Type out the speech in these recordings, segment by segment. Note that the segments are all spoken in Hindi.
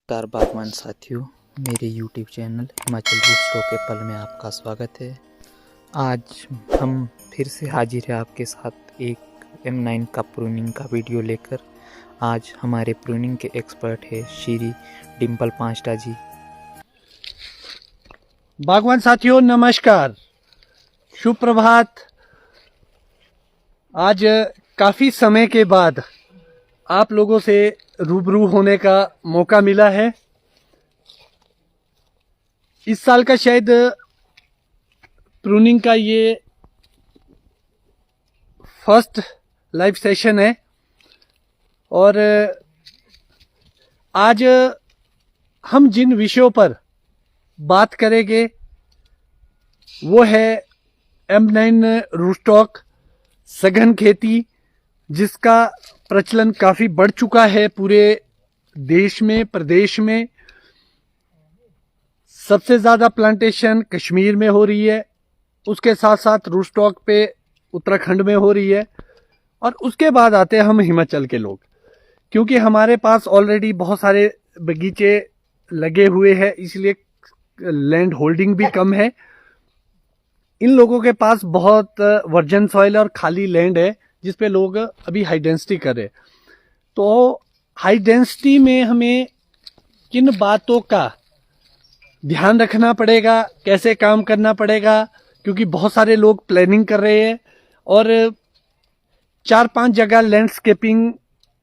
नमस्कार बागवान साथियों, मेरे YouTube चैनल हिमाचल रूटस्टॉक के पल में आपका स्वागत है। आज हम फिर से हाजिर हैं आपके साथ एक M9 का प्रूनिंग का वीडियो लेकर। आज हमारे प्रूनिंग के एक्सपर्ट है श्री डिम्पल पांचटा जी। बागवान साथियों नमस्कार, शुभ प्रभात। आज काफ़ी समय के बाद आप लोगों से रूबरू होने का मौका मिला है। इस साल का शायद प्रूनिंग का ये फर्स्ट लाइव सेशन है और आज हम जिन विषयों पर बात करेंगे वो है M9 रूटस्टॉक सघन खेती, जिसका प्रचलन काफ़ी बढ़ चुका है पूरे देश में, प्रदेश में। सबसे ज़्यादा प्लांटेशन कश्मीर में हो रही है, उसके साथ साथ रूटस्टॉक पे उत्तराखंड में हो रही है और उसके बाद आते हैं हम हिमाचल के लोग, क्योंकि हमारे पास ऑलरेडी बहुत सारे बगीचे लगे हुए हैं, इसलिए लैंड होल्डिंग भी कम है। इन लोगों के पास बहुत वर्जन सॉइल और खाली लैंड है जिस पे लोग अभी हाई डेंसिटी कर रहे हैं। तो हाई डेंसिटी में हमें किन बातों का ध्यान रखना पड़ेगा, कैसे काम करना पड़ेगा, क्योंकि बहुत सारे लोग प्लानिंग कर रहे हैं और 4-5 जगह लैंडस्केपिंग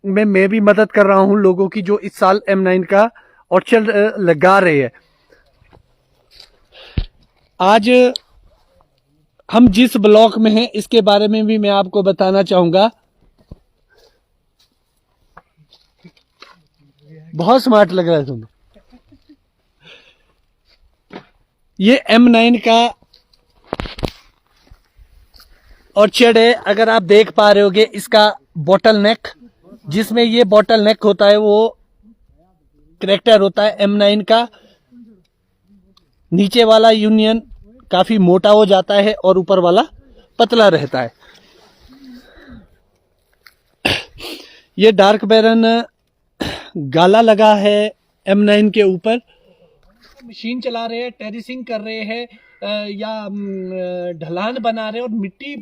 में मैं भी मदद कर रहा हूं लोगों की, जो इस साल M9 का ऑर्चर्ड लगा रहे हैं। आज हम जिस ब्लॉक में हैं इसके बारे में भी मैं आपको बताना चाहूंगा। बहुत स्मार्ट लग रहा है तुम्हें। ये M9 का ऑर्चर्ड है। अगर आप देख पा रहे होगे इसका बॉटल नेक, जिसमें ये बॉटल नेक होता है वो करेक्टर होता है M9 का। नीचे वाला यूनियन काफी मोटा हो जाता है और ऊपर वाला पतला रहता है। ये डार्क बैरन गाला लगा है M9 के ऊपर। मशीन चला रहे हैं, टेरिसिंग कर रहे हैं या ढलान बना रहे हैं और मिट्टी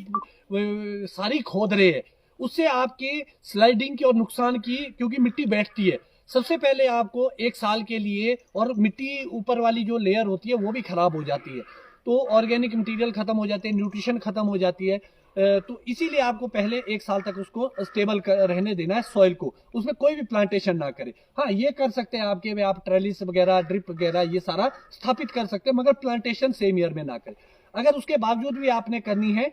सारी खोद रहे हैं, उससे आपकी स्लाइडिंग की और नुकसान की, क्योंकि मिट्टी बैठती है। सबसे पहले आपको 1 साल के लिए, और मिट्टी ऊपर वाली जो लेयर होती है वो भी खराब हो जाती है, तो ऑर्गेनिक मटेरियल खत्म हो जाते हैं, न्यूट्रिशन खत्म हो जाती है। तो इसीलिए आपको पहले 1 साल तक उसको स्टेबल रहने देना है सॉइल को, उसमें कोई भी प्लांटेशन ना करे। हाँ, ये कर सकते हैं आपके में, आप ट्रेलिस वगैरह, ड्रिप वगैरह ये सारा स्थापित कर सकते हैं, मगर प्लांटेशन सेम ईयर में ना करें। अगर उसके बावजूद भी आपने करनी है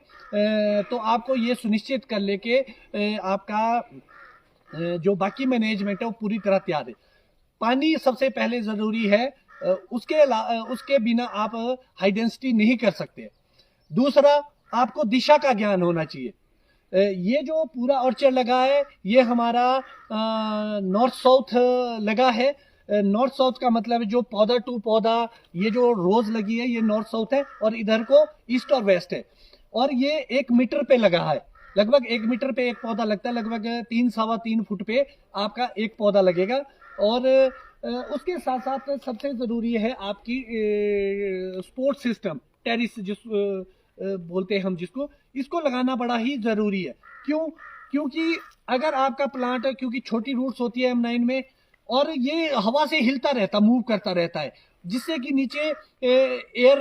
तो आपको ये सुनिश्चित कर ले कि आपका जो बाकी मैनेजमेंट है वो पूरी तरह तैयार है। पानी सबसे पहले जरूरी है, उसके बिना आप हाई डेंसिटी नहीं कर सकते। दूसरा, आपको दिशा का ज्ञान होना चाहिए। ये जो पूरा ऑर्चर्ड लगा है ये हमारा नॉर्थ साउथ लगा है। नॉर्थ साउथ का मतलब है जो पौधा टू पौधा, ये जो रोज लगी है ये नॉर्थ साउथ है, और इधर को ईस्ट और वेस्ट है। और ये 1 मीटर पे लगा है, लगभग 1 मीटर पे एक पौधा लगता है, लगभग 3-3.25 फुट पे आपका एक पौधा लगेगा। और उसके साथ साथ सबसे जरूरी है आपकी स्पोर्ट सिस्टम, टेरिस बोलते हैं हम जिसको, इसको लगाना बड़ा ही जरूरी है। क्यों? क्योंकि अगर आपका प्लांट, क्योंकि छोटी रूट्स होती है M9 में, और ये हवा से हिलता रहता, मूव करता रहता है, जिससे कि नीचे एयर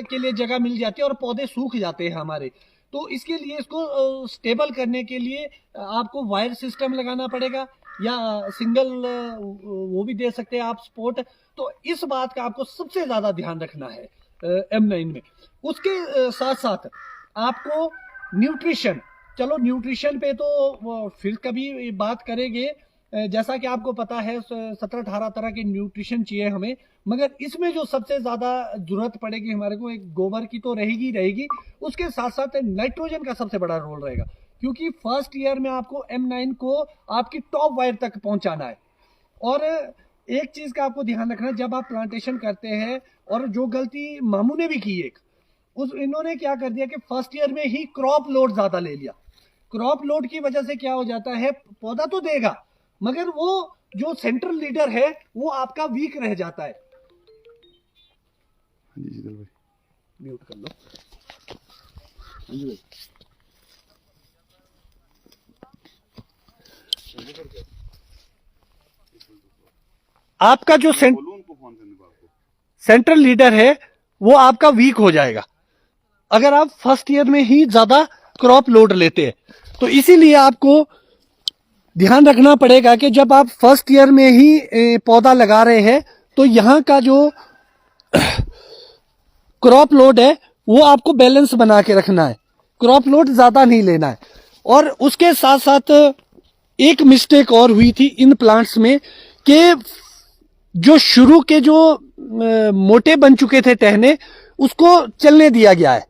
के लिए जगह मिल जाती है और पौधे सूख जाते हैं हमारे। तो इसके लिए इसको स्टेबल करने के लिए आपको वायर सिस्टम लगाना पड़ेगा, या सिंगल वो भी दे सकते हैं आप सपोर्ट। तो इस बात का आपको सबसे ज्यादा ध्यान रखना है M9 में। उसके साथ साथ आपको न्यूट्रिशन, चलो न्यूट्रिशन पे तो फिर कभी बात करेंगे। जैसा कि आपको पता है 17-18 तरह के न्यूट्रिशन चाहिए हमें, मगर इसमें जो सबसे ज्यादा जरूरत पड़ेगी हमारे को, एक गोबर की तो रहेगी, उसके साथ साथ नाइट्रोजन का सबसे बड़ा रोल रहेगा, क्योंकि फर्स्ट ईयर में आपको M9 को आपकी टॉप वायर तक पहुंचाना है। और एक चीज का आपको ध्यान रखना, जब आप प्लांटेशन करते हैं, और जो गलती मामू ने भी की एक, इन्होंने क्या कर दिया कि फर्स्ट ईयर में ही क्रॉप लोड ज्यादा ले लिया। क्रॉप लोड की वजह से क्या हो जाता है, पौधा तो देगा मगर वो जो सेंट्रल लीडर है वो आपका वीक रह जाता है। म्यूट कर लो। आपका जो सेंट्रल लीडर है वो आपका वीक हो जाएगा अगर आप फर्स्ट ईयर में ही ज्यादा क्रॉप लोड लेते हैं। तो इसीलिए आपको ध्यान रखना पड़ेगा कि जब आप फर्स्ट ईयर में ही पौधा लगा रहे हैं तो यहाँ का जो क्रॉप लोड है वो आपको बैलेंस बना के रखना है, क्रॉप लोड ज्यादा नहीं लेना है। और उसके साथ साथ एक मिस्टेक और हुई थी इन प्लांट्स में कि जो शुरू के जो मोटे बन चुके थे टहने उसको चलने दिया गया है।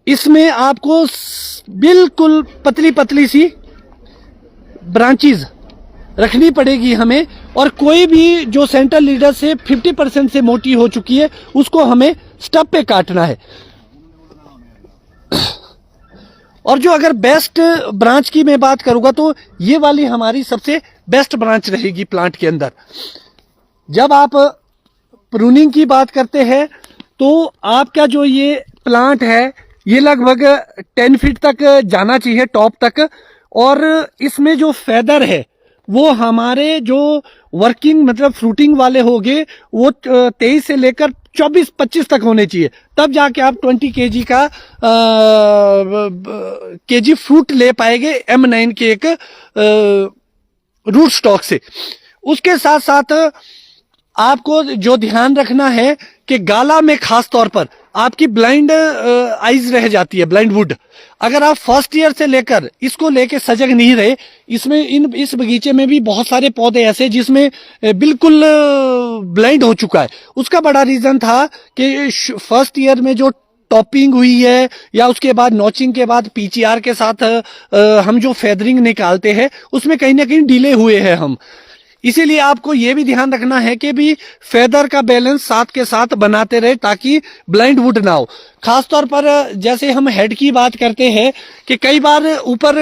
इसमें आपको बिल्कुल पतली पतली सी ब्रांचेस रखनी पड़ेगी हमें, और कोई भी जो सेंट्रल लीडर से 50% से मोटी हो चुकी है उसको हमें स्टब पे काटना है। और जो अगर बेस्ट ब्रांच की मैं बात करूंगा तो ये वाली हमारी सबसे बेस्ट ब्रांच रहेगी प्लांट के अंदर। जब आप प्रूनिंग की बात करते हैं तो आपका जो ये प्लांट है ये लगभग 10 फीट तक जाना चाहिए टॉप तक, और इसमें जो फेदर है वो हमारे जो वर्किंग मतलब फ्रूटिंग वाले होंगे वो 23 से लेकर 24-25 तक होने चाहिए, तब जाके आप 20 केजी का केजी फ्रूट ले पाएंगे M9 के एक रूट स्टॉक से। उसके साथ साथ आपको जो ध्यान रखना है कि गाला में खास तौर पर आपकी ब्लाइंड आइज रह जाती है, ब्लाइंड वुड। अगर आप फर्स्ट ईयर से लेकर इसको लेके सजग नहीं रहे, इसमें इस बगीचे में भी बहुत सारे पौधे ऐसे जिसमें बिल्कुल ब्लाइंड हो चुका है। उसका बड़ा रीजन था कि फर्स्ट ईयर में जो टॉपिंग हुई है या उसके बाद नॉचिंग के बाद PCR के साथ हम जो फेदरिंग निकालते हैं उसमें कहीं ना कहीं डिले हुए हैं हम। इसीलिए आपको यह भी ध्यान रखना है कि भी फेदर का बैलेंस साथ के साथ बनाते रहे ताकि ब्लाइंड वुड ना हो। खासतौर पर जैसे हम हेड की बात करते हैं कि कई बार ऊपर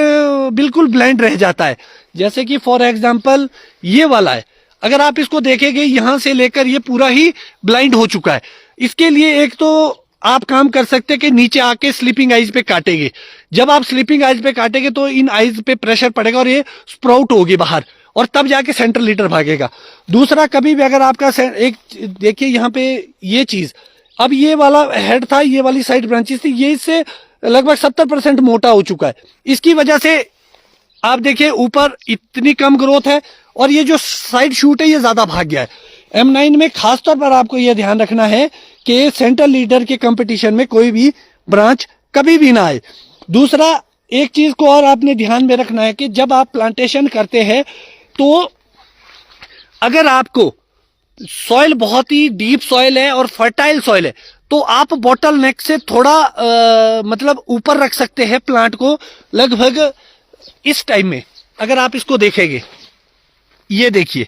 बिल्कुल ब्लाइंड रह जाता है, जैसे कि फॉर एग्जांपल ये वाला है, अगर आप इसको देखेंगे यहां से लेकर ये पूरा ही ब्लाइंड हो चुका है। इसके लिए एक तो आप काम कर सकते हैं कि नीचे आके स्लीपिंग आइज पे काटेंगे। जब आप स्लीपिंग आइज पे काटेंगे तो इन आइज पे प्रेशर पड़ेगा और ये स्प्राउट होगी बाहर, और तब जाके सेंट्रल लीडर भागेगा। दूसरा, कभी भी अगर आपका एक देखिए यहाँ पे ये चीज, अब ये वाला हेड था, ये वाली साइड ब्रांचेस थी, ये इससे लगभग 70% मोटा हो चुका है। इसकी वजह से आप देखिए ऊपर इतनी कम ग्रोथ है और ये जो साइड शूट है ये ज्यादा भाग गया है। M9 में खासतौर पर आपको यह ध्यान रखना है कि सेंट्रल लीडर के कंपटीशन में कोई भी ब्रांच कभी भी ना आए। दूसरा, एक चीज को और आपने ध्यान में रखना है कि जब आप प्लांटेशन करते हैं तो अगर आपको सॉइल बहुत ही डीप सॉइल है और फर्टाइल सॉइल है तो आप बॉटल नेक से थोड़ा मतलब ऊपर रख सकते हैं प्लांट को, लगभग इस टाइम में अगर आप इसको देखेंगे, ये देखिए।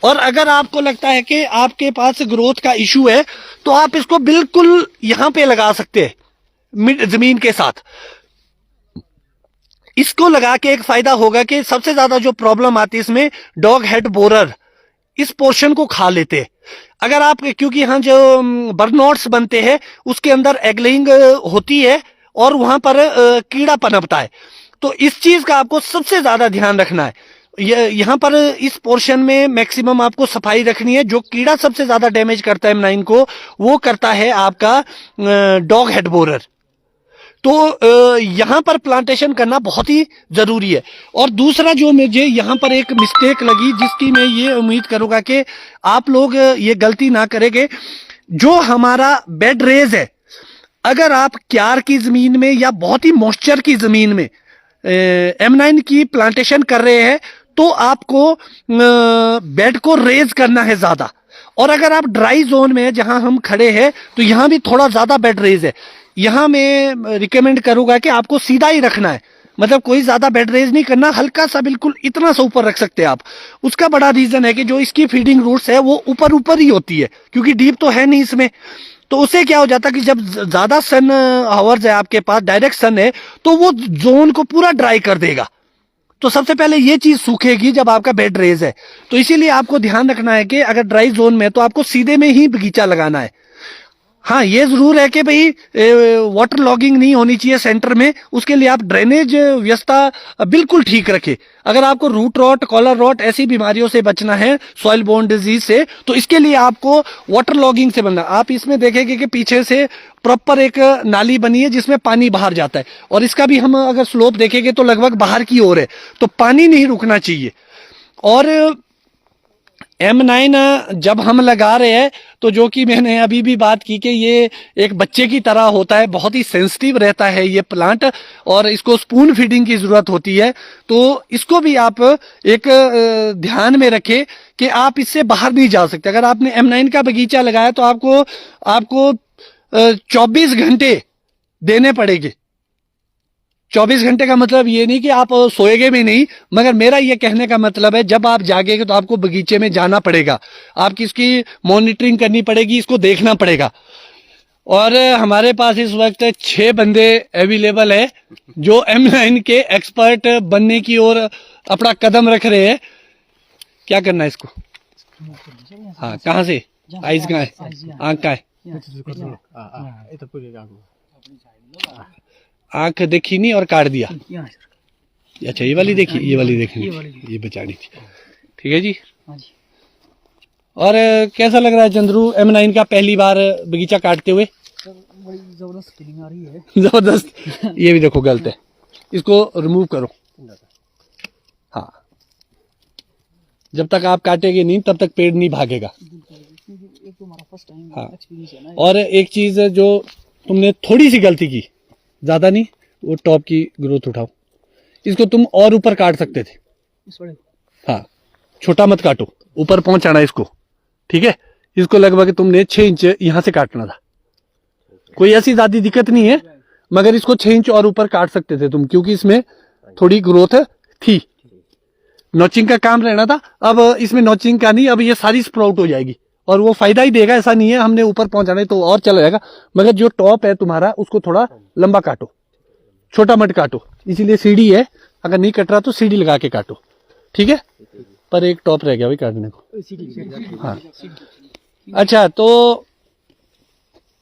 और अगर आपको लगता है कि आपके पास ग्रोथ का इशू है तो आप इसको बिल्कुल यहां पे लगा सकते हैं जमीन के साथ। इसको लगा के एक फायदा होगा कि सबसे ज्यादा जो प्रॉब्लम आती है इसमें डॉग हेड बोरर इस पोर्शन को खा लेते हैं। अगर आप, क्योंकि यहाँ जो बर्नॉट्स बनते हैं उसके अंदर एगलिंग होती है और वहां पर कीड़ा पनपता है, तो इस चीज का आपको सबसे ज्यादा ध्यान रखना है। यहाँ पर इस पोर्शन में मैक्सिमम आपको सफाई रखनी है। जो कीड़ा सबसे ज्यादा डैमेज करता है M9 को वो करता है आपका डॉग हेड बोरर। तो यहां पर प्लांटेशन करना बहुत ही जरूरी है। और दूसरा जो मुझे यहां पर एक मिस्टेक लगी, जिसकी मैं ये उम्मीद करूंगा कि आप लोग ये गलती ना करेंगे, जो हमारा बेड रेज है, अगर आप क्यार की जमीन में या बहुत ही मॉइस्चर की जमीन में M9 की प्लांटेशन कर रहे हैं तो आपको बेड को रेज करना है ज्यादा। और अगर आप ड्राई जोन में जहां हम खड़े हैं तो यहां भी थोड़ा ज्यादा बेड रेज है। यहां मैं रिकमेंड करूंगा कि आपको सीधा ही रखना है, मतलब कोई ज्यादा बेड रेज नहीं करना, हल्का सा बिल्कुल इतना सा ऊपर रख सकते हैं आप। उसका बड़ा रीजन है कि जो इसकी फीडिंग रूट्स है वो ऊपर ऊपर ही होती है, क्योंकि डीप तो है नहीं इसमें। तो उससे क्या हो जाता है कि जब ज्यादा सन आवर्स है आपके पास, डायरेक्ट सन है, तो वो जोन को पूरा ड्राई कर देगा। तो सबसे पहले ये चीज सूखेगी जब आपका बेड रेज है। तो इसीलिए आपको ध्यान रखना है कि अगर ड्राई जोन में तो आपको सीधे में ही बगीचा लगाना है। हाँ, ये जरूर है कि भाई वाटर लॉगिंग नहीं होनी चाहिए सेंटर में, उसके लिए आप ड्रेनेज व्यवस्था बिल्कुल ठीक रखें। अगर आपको रूट रॉट, कॉलर रॉट ऐसी बीमारियों से बचना है, सॉइल बोर्न डिजीज से, तो इसके लिए आपको वाटर लॉगिंग से बनना। आप इसमें देखेंगे कि पीछे से प्रॉपर एक नाली बनी है जिसमें पानी बाहर जाता है, और इसका भी हम अगर स्लोप देखेंगे तो लगभग बाहर की ओर है, तो पानी नहीं रुकना चाहिए। और M9 जब हम लगा रहे हैं तो जो कि मैंने अभी भी बात की कि ये एक बच्चे की तरह होता है, बहुत ही सेंसिटिव रहता है ये प्लांट, और इसको स्पून फीडिंग की जरूरत होती है। तो इसको भी आप एक ध्यान में रखें कि आप इससे बाहर नहीं जा सकते। अगर आपने M9 का बगीचा लगाया तो आपको 24 घंटे देने पड़ेंगे। 24 घंटे का मतलब ये नहीं कि आप सोएंगे भी नहीं, मगर मेरा ये कहने का मतलब है जब आप जागेंगे तो आपको बगीचे में जाना पड़ेगा, आपकी इसकी मॉनिटरिंग करनी पड़ेगी, इसको देखना पड़ेगा। और हमारे पास इस वक्त 6 बंदे अवेलेबल है जो M9 के एक्सपर्ट बनने की ओर अपना कदम रख रहे हैं। क्या करना है इसको? हाँ, कहाँ से? आइज कहाँ है? आँख कहाँ है? आंख देखी नहीं और काट दिया। अच्छा, ये वाली देखी, ये वाली देखनी, ये बचानी थी। ठीक है जी। और कैसा लग रहा है चंद्रू M9 का पहली बार बगीचा काटते हुए? बड़ी जबरदस्त फीलिंग आ रही है। जबरदस्त। ये भी देखो गलत है, इसको रिमूव करो। हाँ, जब तक आप काटेंगे नहीं तब तक पेड़ नहीं भागेगा। एक तो हमारा फर्स्ट टाइम हाँ, एक्सपीरियंस है ना। और एक चीज जो तुमने थोड़ी सी गलती की, ज्यादा नहीं, वो टॉप की ग्रोथ उठाओ। इसको तुम और ऊपर काट सकते थे। हाँ, छोटा मत काटो, ऊपर पहुंचाना इसको। ठीक है, इसको लगभग तुमने 6 इंच यहां से काटना था। कोई ऐसी ज्यादा दिक्कत नहीं है, मगर इसको 6 इंच और ऊपर काट सकते थे तुम, क्योंकि इसमें थोड़ी ग्रोथ थी। नॉचिंग का काम रहना था, अब इसमें नॉचिंग का नहीं, अब ये सारी स्प्राउट हो जाएगी और वो फायदा ही देगा। ऐसा नहीं है हमने ऊपर पहुंचाना है तो और चला जाएगा, मगर जो टॉप है तुम्हारा उसको थोड़ा लंबा काटो, छोटा मत काटो। इसीलिए सीढ़ी है, अगर नहीं कट रहा तो सीढ़ी लगा के काटो। ठीक है, पर एक टॉप रह गया भाई काटने को। हाँ, अच्छा, तो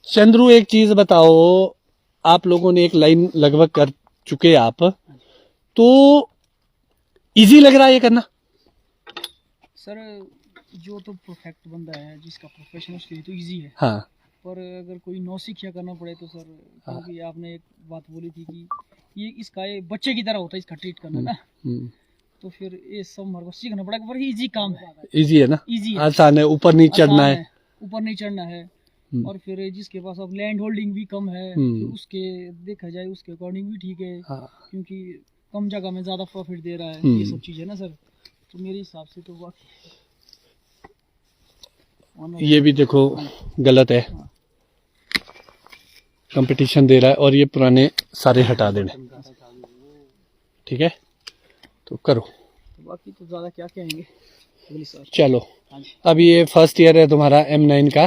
चंद्रू एक चीज बताओ, आप लोगों ने एक लाइन लगभग कर चुके आप, तो इजी लग रहा है ये करना? सर जो तो परफेक्ट बंदा है जिसका प्रोफेशन उसके लिए तो इजी है। हाँ, पर अगर कोई नौसिखिया करना पड़े तो सर, क्योंकि आपने एक बात बोली थी कि ये इसका ये बच्चे की तरह होता है इसका ट्रीट करना ना, तो फिर ये सब हमारे को सीखना पड़ेगा। पर इजी काम है, इजी है ना, इजी है, आसान है, ऊपर नहीं चढ़ना है, ऊपर नहीं चढ़ना है। और फिर जिसके पास अब लैंड होल्डिंग भी कम है, फिर उसके देखा जाए उसके अकॉर्डिंग भी ठीक है। हाँ। क्योंकि कम जगह में ज्यादा प्रॉफिट दे रहा है, ये सब चीज है ना सर। तो मेरे हिसाब से तो ये भी देखो गलत है, कंपटीशन दे रहा है, और ये पुराने सारे हटा देने। ठीक है, तो करो। बाकी तो ज्यादा क्या कहेंगे। चलो, अब ये फर्स्ट ईयर है तुम्हारा M9 का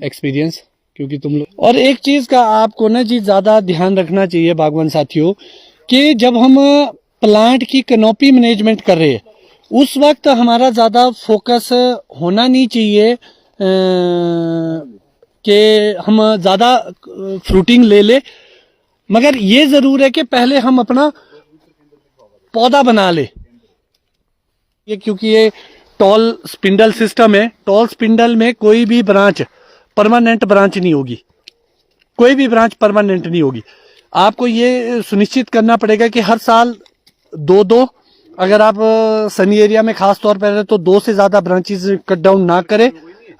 एक्सपीरियंस, क्योंकि तुम लोग, और एक चीज का आपको ना जी ज्यादा ध्यान रखना चाहिए बागवान साथियों, कि जब हम प्लांट की कैनोपी मैनेजमेंट कर रहे हैं उस वक्त हमारा ज्यादा फोकस होना नहीं चाहिए कि हम ज्यादा फ्रूटिंग ले ले, मगर ये जरूर है कि पहले हम अपना पौधा बना ले। ये क्योंकि ये टॉल स्पिंडल सिस्टम है, टॉल स्पिंडल में कोई भी ब्रांच परमानेंट ब्रांच नहीं होगी, कोई भी ब्रांच परमानेंट नहीं होगी। आपको ये सुनिश्चित करना पड़ेगा कि हर साल 2-2, अगर आप सनी एरिया में खास तौर पर तो 2 से ज्यादा ब्रांचेस कट डाउन ना करें,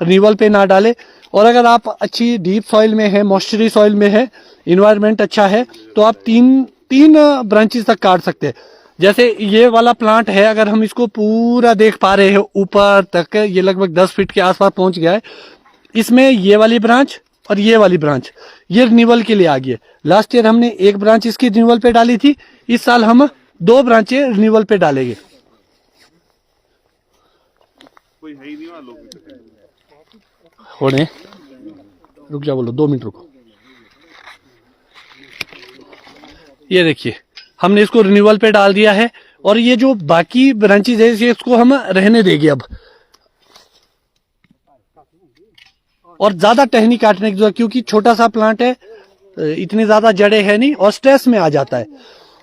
रिन्यूअल पे ना डाले। और अगर आप अच्छी डीप सॉइल में है, मॉइस्चरी सॉइल में है, इन्वायरमेंट अच्छा है, तो आप 3 ब्रांचेस तक काट सकते हैं। जैसे ये वाला प्लांट है, अगर हम इसको पूरा देख पा रहे हैं ऊपर तक, ये लगभग 10 फीट के आसपास पहुंच गया है। इसमें ये वाली ब्रांच और ये वाली ब्रांच ये रिन्यूअल के लिए आ गई है। लास्ट ईयर हमने 1 ब्रांच इसकी रिन्यूअल पे डाली थी, इस साल हम 2 ब्रांचें रिन्यूअल पे डालेंगे। होने रुक जा, बोलो 2 मिनट रुको। ये देखिए हमने इसको रिन्यूअल पे डाल दिया है, और ये जो बाकी ब्रांचेज है इसको हम रहने देंगे अब, और ज्यादा टहनी काटने की जरूरत, क्योंकि छोटा सा प्लांट है, इतनी ज्यादा जड़ें है नहीं और स्ट्रेस में आ जाता है।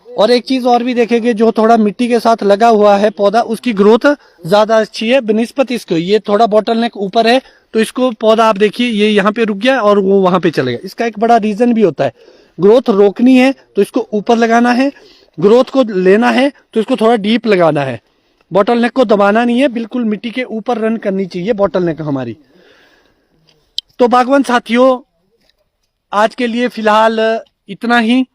और एक चीज और भी देखेंगे, जो थोड़ा मिट्टी के साथ लगा हुआ है पौधा, उसकी ग्रोथ ज्यादा अच्छी है बनिस्पत इसको। ये थोड़ा बॉटल नेक ऊपर है तो इसको पौधा आप देखिए ये यहाँ पे रुक गया और वो वहां पे चलेगा। इसका एक बड़ा रीजन भी होता है, ग्रोथ रोकनी है तो इसको ऊपर लगाना है, ग्रोथ को लेना है तो इसको थोड़ा डीप लगाना है। बॉटल नेक को दबाना नहीं है, बिल्कुल मिट्टी के ऊपर रन करनी चाहिए बॉटल नेक हमारी। तो बागवान साथियों, आज के लिए फिलहाल इतना ही।